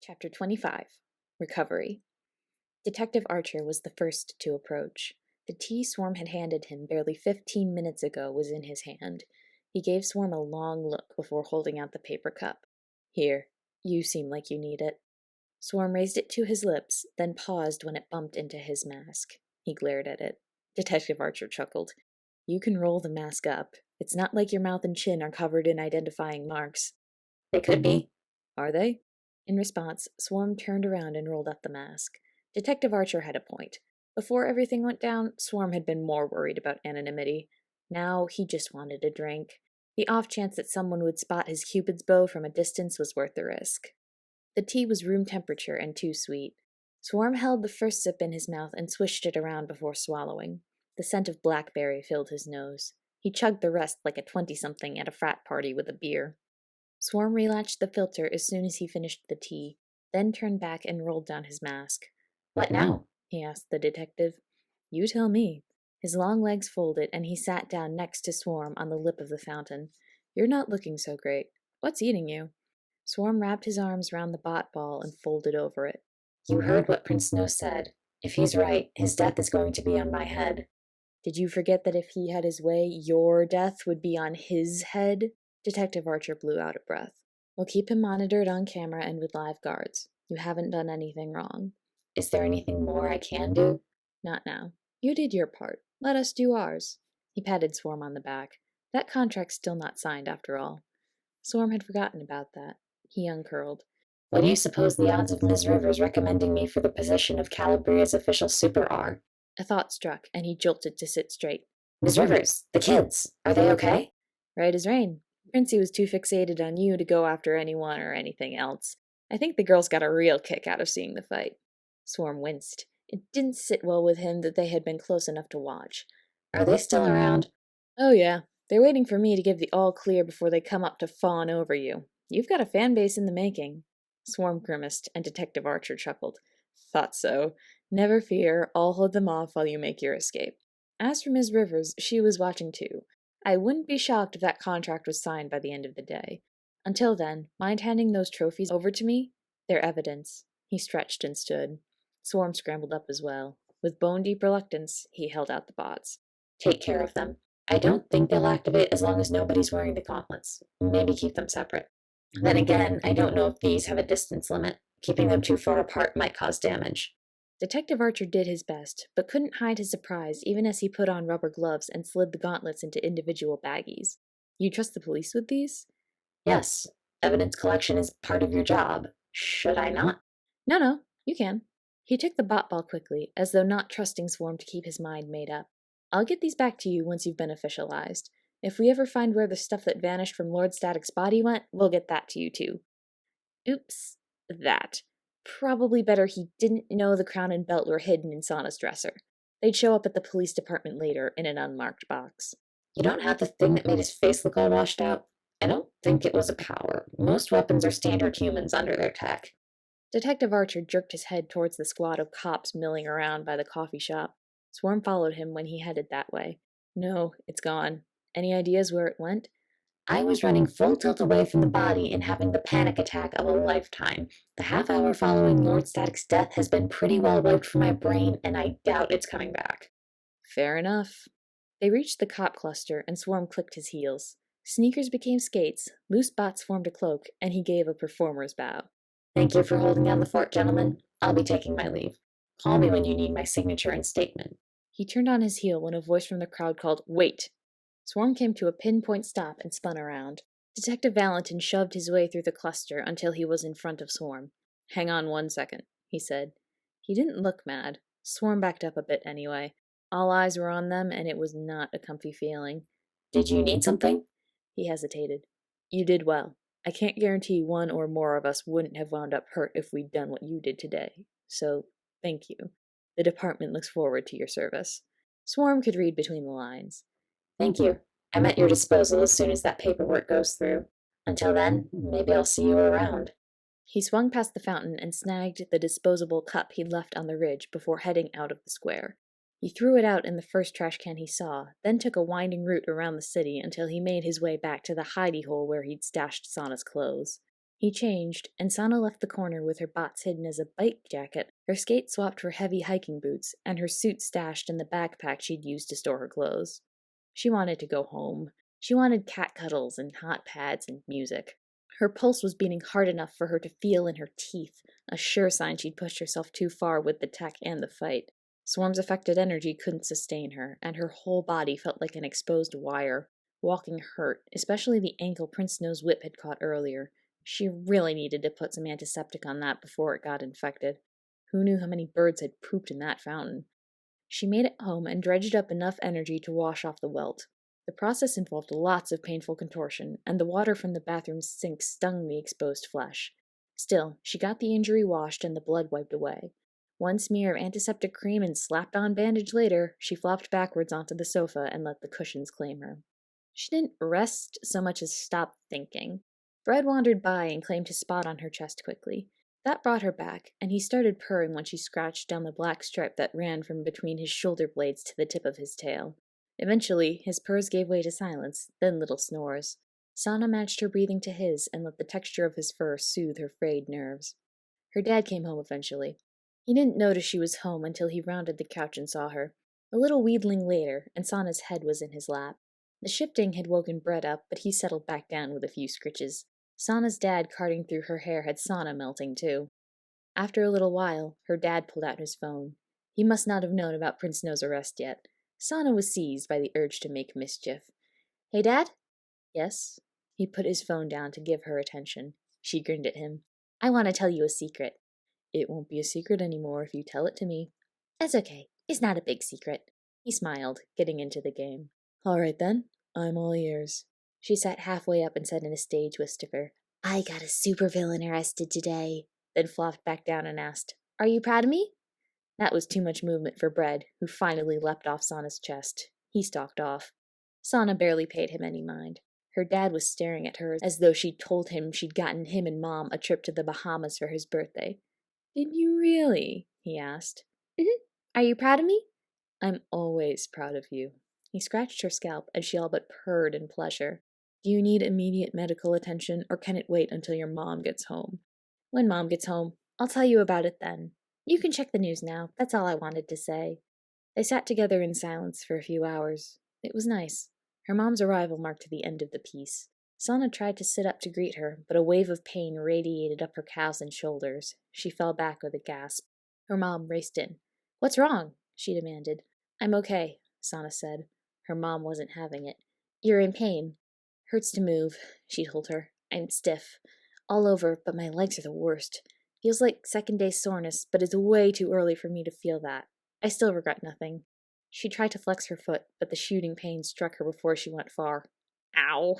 Chapter 25. Recovery. Detective Archer was the first to approach. The tea Swarm had handed him barely 15 minutes ago was in his hand. He gave Swarm a long look before holding out the paper cup. Here, you seem like you need it. Swarm raised it to his lips, then paused when it bumped into his mask. He glared at it. Detective Archer chuckled. You can roll the mask up. It's not like your mouth and chin are covered in identifying marks. They could be. Are they? In response, Swarm turned around and rolled up the mask. Detective Archer had a point. Before everything went down, Swarm had been more worried about anonymity. Now he just wanted a drink. The off chance that someone would spot his Cupid's bow from a distance was worth the risk. The tea was room temperature and too sweet. Swarm held the first sip in his mouth and swished it around before swallowing. The scent of blackberry filled his nose. He chugged the rest like a 20-something at a frat party with a beer. Swarm relatched the filter as soon as he finished the tea, then turned back and rolled down his mask. What now? He asked the detective. You tell me. His long legs folded, and he sat down next to Swarm on the lip of the fountain. You're not looking so great. What's eating you? Swarm wrapped his arms round the bot ball and folded over it. You heard what Prince Snow said. If he's right, his death is going to be on my head. Did you forget that if he had his way, your death would be on his head? Detective Archer blew out a breath. We'll keep him monitored on camera and with live guards. You haven't done anything wrong. Is there anything more I can do? Not now. You did your part. Let us do ours. He patted Swarm on the back. That contract's still not signed after all. Swarm had forgotten about that. He uncurled. What do you suppose the odds of Ms. Rivers recommending me for the position of Calabria's official super are? A thought struck, and he jolted to sit straight. Ms. Rivers, the kids, are they okay? Right as rain. Princey was too fixated on you to go after anyone or anything else. I think the girls got a real kick out of seeing the fight. Swarm winced. It didn't sit well with him that they had been close enough to watch. Are they still around? Oh yeah, they're waiting for me to give the all clear before they come up to fawn over you. You've got a fan base in the making. Swarm grimaced, and Detective Archer chuckled. Thought so. Never fear, I'll hold them off while you make your escape. As for Ms. Rivers, she was watching too. I wouldn't be shocked if that contract was signed by the end of the day. Until then, mind handing those trophies over to me? They're evidence. He stretched and stood. Swarm scrambled up as well. With bone-deep reluctance, he held out the bots. Take care of them. I don't think they'll activate as long as nobody's wearing the gauntlets. Maybe keep them separate. Then again, I don't know if these have a distance limit. Keeping them too far apart might cause damage. Detective Archer did his best, but couldn't hide his surprise even as he put on rubber gloves and slid the gauntlets into individual baggies. You trust the police with these? Yes. Evidence collection is part of your job. Should I not? No, you can. He took the bot ball quickly, as though not trusting Swarm to keep his mind made up. I'll get these back to you once you've been officialized. If we ever find where the stuff that vanished from Lord Static's body went, we'll get that to you too. Oops, that. Probably better he didn't know the crown and belt were hidden in Sana's dresser. They'd show up at the police department later in an unmarked box. You don't have the thing that made his face look all washed out? I don't think it was a power. Most weapons are standard humans under their tech. Detective Archer jerked his head towards the squad of cops milling around by the coffee shop. Swarm followed him when he headed that way. No, it's gone. Any ideas where it went? I was running full tilt away from the body and having the panic attack of a lifetime. The half hour following Lord Static's death has been pretty well wiped from my brain, and I doubt it's coming back. Fair enough. They reached the cop cluster, and Swarm clicked his heels. Sneakers became skates, loose bots formed a cloak, and he gave a performer's bow. Thank you for holding down the fort, gentlemen. I'll be taking my leave. Call me when you need my signature and statement. He turned on his heel when a voice from the crowd called, Wait! Swarm came to a pinpoint stop and spun around. Detective Valentine shoved his way through the cluster until he was in front of Swarm. Hang on 1 second, he said. He didn't look mad. Swarm backed up a bit anyway. All eyes were on them, and it was not a comfy feeling. Did you need something? He hesitated. You did well. I can't guarantee one or more of us wouldn't have wound up hurt if we'd done what you did today. So, thank you. The department looks forward to your service. Swarm could read between the lines. Thank you. I'm at your disposal as soon as that paperwork goes through. Until then, maybe I'll see you around. He swung past the fountain and snagged the disposable cup he'd left on the ridge before heading out of the square. He threw it out in the first trash can he saw, then took a winding route around the city until he made his way back to the hidey hole where he'd stashed Sana's clothes. He changed, and Sana left the corner with her bots hidden as a bike jacket, her skates swapped for heavy hiking boots, and her suit stashed in the backpack she'd used to store her clothes. She wanted to go home. She wanted cat cuddles and hot pads and music. Her pulse was beating hard enough for her to feel in her teeth, a sure sign she'd pushed herself too far with the tech and the fight. Swarm's affected energy couldn't sustain her, and her whole body felt like an exposed wire. Walking hurt, especially the ankle Prince Snow's whip had caught earlier. She really needed to put some antiseptic on that before it got infected. Who knew how many birds had pooped in that fountain? She made it home and dredged up enough energy to wash off the welt. The process involved lots of painful contortion, and the water from the bathroom sink stung the exposed flesh. Still, she got the injury washed and the blood wiped away. One smear of antiseptic cream and slapped-on bandage later, she flopped backwards onto the sofa and let the cushions claim her. She didn't rest so much as stop thinking. Fred wandered by and claimed his spot on her chest quickly. That brought her back, and he started purring when she scratched down the black stripe that ran from between his shoulder blades to the tip of his tail. Eventually, his purrs gave way to silence, then little snores. Sana matched her breathing to his and let the texture of his fur soothe her frayed nerves. Her dad came home eventually. He didn't notice she was home until he rounded the couch and saw her. A little wheedling later, and Sana's head was in his lap. The shifting had woken Brett up, but he settled back down with a few scritches. Sana's dad carding through her hair had Sana melting too. After a little while, her dad pulled out his phone. He must not have known about Prince Snow's arrest yet. Sana was seized by the urge to make mischief. "Hey, Dad?" "Yes?" He put his phone down to give her attention. She grinned at him. "I want to tell you a secret." "It won't be a secret anymore if you tell it to me." "It's okay. It's not a big secret." He smiled, getting into the game. "All right then. I'm all ears." She sat halfway up and said in a stage whisper, "I got a supervillain arrested today," then flopped back down and asked, "Are you proud of me?" That was too much movement for Bread, who finally leapt off Sana's chest. He stalked off. Sana barely paid him any mind. Her dad was staring at her as though she'd told him she'd gotten him and Mom a trip to the Bahamas for his birthday. "Did you really?" he asked. "Mm-hmm. Are you proud of me?" "I'm always proud of you." He scratched her scalp, and she all but purred in pleasure. "Do you need immediate medical attention, or can it wait until your mom gets home?" "When Mom gets home. I'll tell you about it then. You can check the news now. That's all I wanted to say." They sat together in silence for a few hours. It was nice. Her mom's arrival marked the end of the peace. Sana tried to sit up to greet her, but a wave of pain radiated up her calves and shoulders. She fell back with a gasp. Her mom raced in. "What's wrong?" she demanded. "I'm okay," Sana said. Her mom wasn't having it. "You're in pain." "Hurts to move," she told her. "I'm stiff. All over, but my legs are the worst. Feels like second-day soreness, but it's way too early for me to feel that. I still regret nothing." She tried to flex her foot, but the shooting pain struck her before she went far. "Ow!"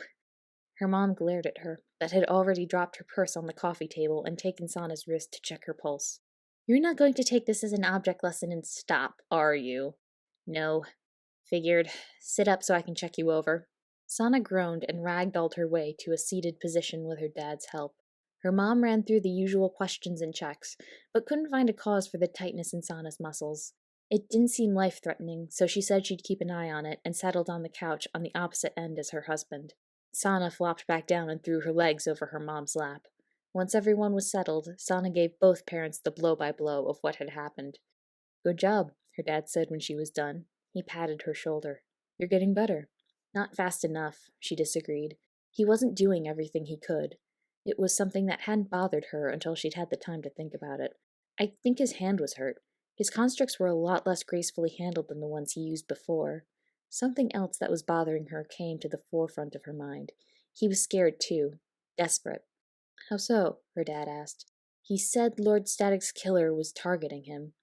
Her mom glared at her, but had already dropped her purse on the coffee table and taken Sana's wrist to check her pulse. "You're not going to take this as an object lesson and stop, are you?" "No." "Figured. Sit up so I can check you over." Sana groaned and ragdolled her way to a seated position with her dad's help. Her mom ran through the usual questions and checks, but couldn't find a cause for the tightness in Sana's muscles. It didn't seem life-threatening, so she said she'd keep an eye on it and settled on the couch on the opposite end as her husband. Sana flopped back down and threw her legs over her mom's lap. Once everyone was settled, Sana gave both parents the blow-by-blow of what had happened. "Good job," her dad said when she was done. He patted her shoulder. "You're getting better." "Not fast enough," she disagreed. He wasn't doing everything he could. It was something that hadn't bothered her until she'd had the time to think about it. "I think his hand was hurt. His constructs were a lot less gracefully handled than the ones he used before." Something else that was bothering her came to the forefront of her mind. He was scared too. Desperate. "How so?" her dad asked. "He said Lord Static's killer was targeting him."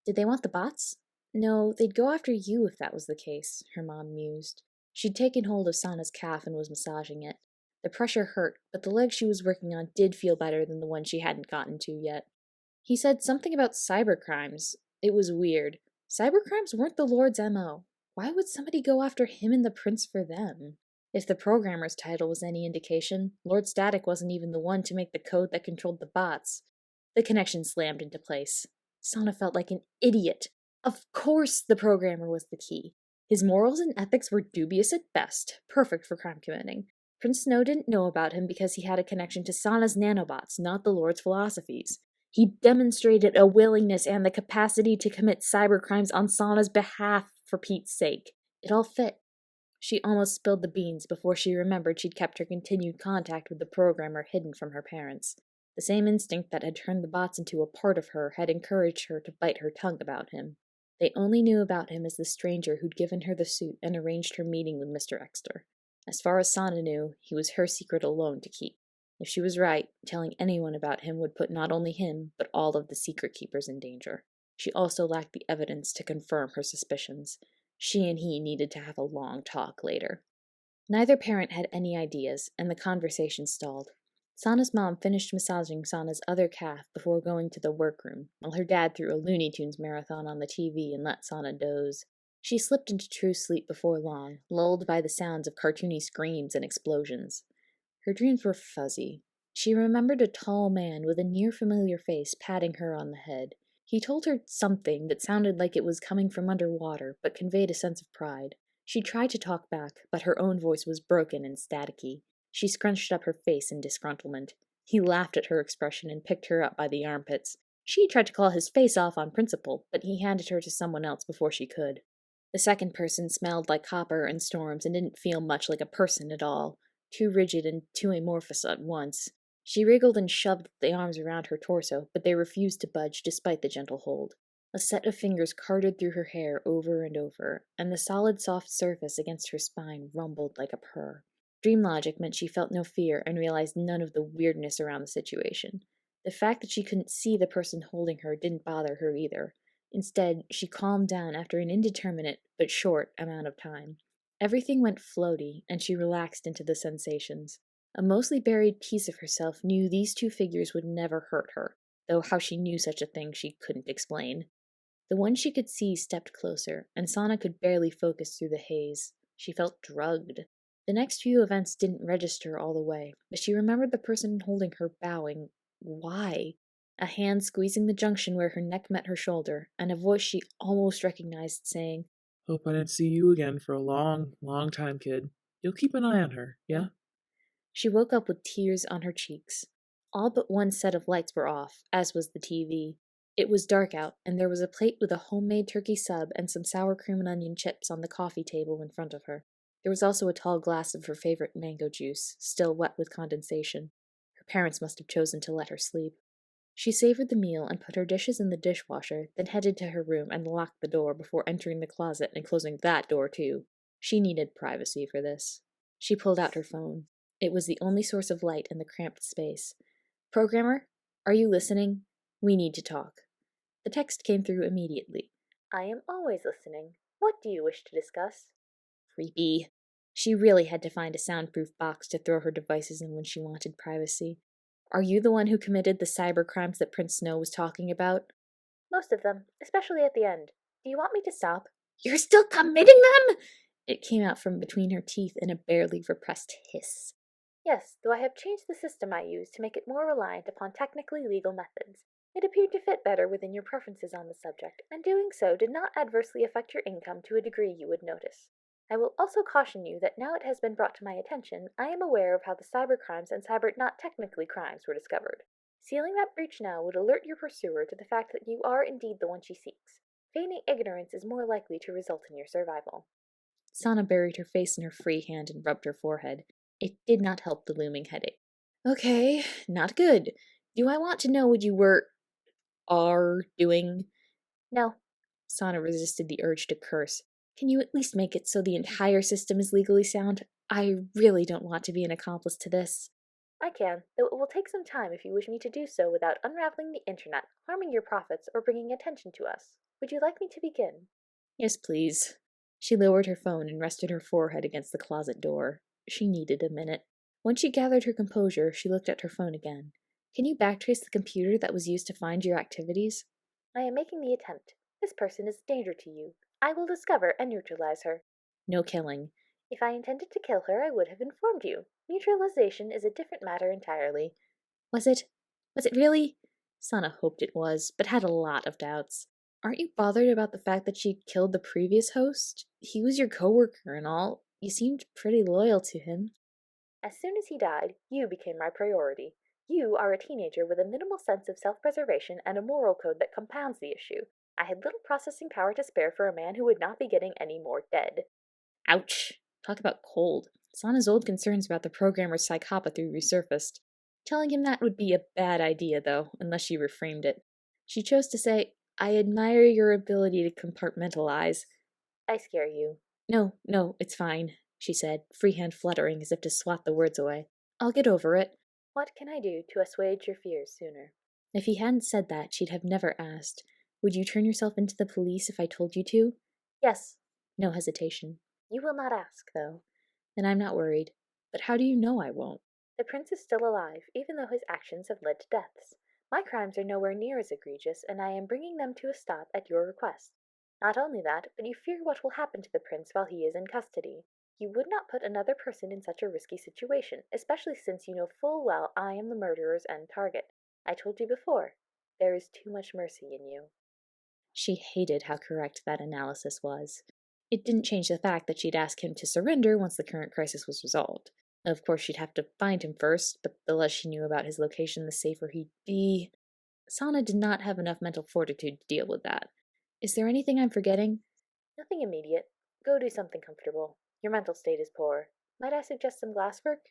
"Did they want the bots?" "No, they'd go after you if that was the case," her mom mused. She'd taken hold of Sana's calf and was massaging it. The pressure hurt, but the leg she was working on did feel better than the one she hadn't gotten to yet. "He said something about cybercrimes. It was weird. Cybercrimes weren't the Lord's MO. Why would somebody go after him and the prince for them? If the programmer's title was any indication, Lord Static wasn't even the one to make the code that controlled the bots." The connection slammed into place. Sana felt like an idiot. Of course the programmer was the key. His morals and ethics were dubious at best, perfect for crime committing. Prince Snow didn't know about him because he had a connection to Sana's nanobots, not the Lord's philosophies. He demonstrated a willingness and the capacity to commit cybercrimes on Sana's behalf, for Pete's sake. It all fit. She almost spilled the beans before she remembered she'd kept her continued contact with the programmer hidden from her parents. The same instinct that had turned the bots into a part of her had encouraged her to bite her tongue about him. They only knew about him as the stranger who'd given her the suit and arranged her meeting with Mr. Exter. As far as Sana knew, he was her secret alone to keep. If she was right, telling anyone about him would put not only him, but all of the secret keepers in danger. She also lacked the evidence to confirm her suspicions. She and he needed to have a long talk later. Neither parent had any ideas, and the conversation stalled. Sana's mom finished massaging Sana's other calf before going to the workroom, while her dad threw a Looney Tunes marathon on the TV and let Sana doze. She slipped into true sleep before long, lulled by the sounds of cartoony screams and explosions. Her dreams were fuzzy. She remembered a tall man with a near-familiar face patting her on the head. He told her something that sounded like it was coming from underwater, but conveyed a sense of pride. She tried to talk back, but her own voice was broken and staticky. She scrunched up her face in disgruntlement. He laughed at her expression and picked her up by the armpits. She tried to call his face off on principle, but he handed her to someone else before she could. The second person smelled like copper and storms and didn't feel much like a person at all, too rigid and too amorphous at once. She wriggled and shoved the arms around her torso, but they refused to budge despite the gentle hold. A set of fingers carted through her hair over and over, and the solid soft surface against her spine rumbled like a purr. Dream logic meant she felt no fear and realized none of the weirdness around the situation. The fact that she couldn't see the person holding her didn't bother her either. Instead, she calmed down after an indeterminate but short amount of time. Everything went floaty, and she relaxed into the sensations. A mostly buried piece of herself knew these two figures would never hurt her, though how she knew such a thing she couldn't explain. The one she could see stepped closer, and Sana could barely focus through the haze. She felt drugged. The next few events didn't register all the way, but she remembered the person holding her bowing. Why? A hand squeezing the junction where her neck met her shoulder, and a voice she almost recognized saying, "Hope I didn't see you again for a long, long time, kid. You'll keep an eye on her, yeah?" She woke up with tears on her cheeks. All but one set of lights were off, as was the TV. It was dark out, and there was a plate with a homemade turkey sub and some sour cream and onion chips on the coffee table in front of her. There was also a tall glass of her favorite mango juice, still wet with condensation. Her parents must have chosen to let her sleep. She savored the meal and put her dishes in the dishwasher, then headed to her room and locked the door before entering the closet and closing that door too. She needed privacy for this. She pulled out her phone. It was the only source of light in the cramped space. "Programmer, are you listening? We need to talk." The text came through immediately. "I am always listening. What do you wish to discuss?" Creepy. She really had to find a soundproof box to throw her devices in when she wanted privacy. "Are you the one who committed the cyber crimes that Prince Snow was talking about?" "Most of them, especially at the end. Do you want me to stop?" "You're still committing them?" It came out from between her teeth in a barely repressed hiss. "Yes, though I have changed the system I use to make it more reliant upon technically legal methods. It appeared to fit better within your preferences on the subject, and doing so did not adversely affect your income to a degree you would notice. I will also caution you that now it has been brought to my attention, I am aware of how the cyber crimes and cyber not technically crimes were discovered. Sealing that breach now would alert your pursuer to the fact that you are indeed the one she seeks. Feigning ignorance is more likely to result in your survival." Sana buried her face in her free hand and rubbed her forehead. It did not help the looming headache. "Okay, not good. Do I want to know what you are doing?" "No." Sana resisted the urge to curse. "Can you at least make it so the entire system is legally sound? I really don't want to be an accomplice to this." "I can, though it will take some time if you wish me to do so without unraveling the internet, harming your profits, or bringing attention to us. Would you like me to begin?" "Yes, please." She lowered her phone and rested her forehead against the closet door. She needed a minute. Once she gathered her composure, she looked at her phone again. "Can you backtrace the computer that was used to find your activities?" "I am making the attempt. This person is a danger to you. I will discover and neutralize her." "No killing." "If I intended to kill her, I would have informed you. Neutralization is a different matter entirely." Was it? Was it really? Sana hoped it was, but had a lot of doubts. "Aren't you bothered about the fact that she killed the previous host? He was your coworker and all. You seemed pretty loyal to him." As soon as he died, you became my priority. You are a teenager with a minimal sense of self-preservation and a moral code that compounds the issue. I had little processing power to spare for a man who would not be getting any more dead. Ouch. Talk about cold. Sana's old concerns about the programmer's psychopathy resurfaced. Telling him that would be a bad idea, though, unless she reframed it. She chose to say, I admire your ability to compartmentalize. I scare you. No, it's fine, she said, freehand fluttering as if to swat the words away. I'll get over it. What can I do to assuage your fears sooner? If he hadn't said that, she'd have never asked. Would you turn yourself into the police if I told you to? Yes. No hesitation. You will not ask, though. Then I'm not worried. But how do you know I won't? The prince is still alive, even though his actions have led to deaths. My crimes are nowhere near as egregious, and I am bringing them to a stop at your request. Not only that, but you fear what will happen to the prince while he is in custody. You would not put another person in such a risky situation, especially since you know full well I am the murderer's end target. I told you before, there is too much mercy in you. She hated how correct that analysis was. It didn't change the fact that she'd ask him to surrender once the current crisis was resolved. Of course, she'd have to find him first, but the less she knew about his location, the safer he'd be. Sana did not have enough mental fortitude to deal with that. Is there anything I'm forgetting? Nothing immediate. Go do something comfortable. Your mental state is poor. Might I suggest some glasswork?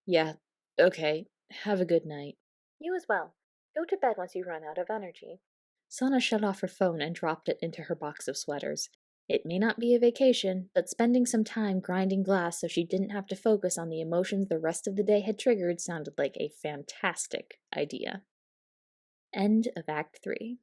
Yeah, okay. Have a good night. You as well. Go to bed once you run out of energy. Sana shut off her phone and dropped it into her box of sweaters. It may not be a vacation, but spending some time grinding glass so she didn't have to focus on the emotions the rest of the day had triggered sounded like a fantastic idea. End of Act 3.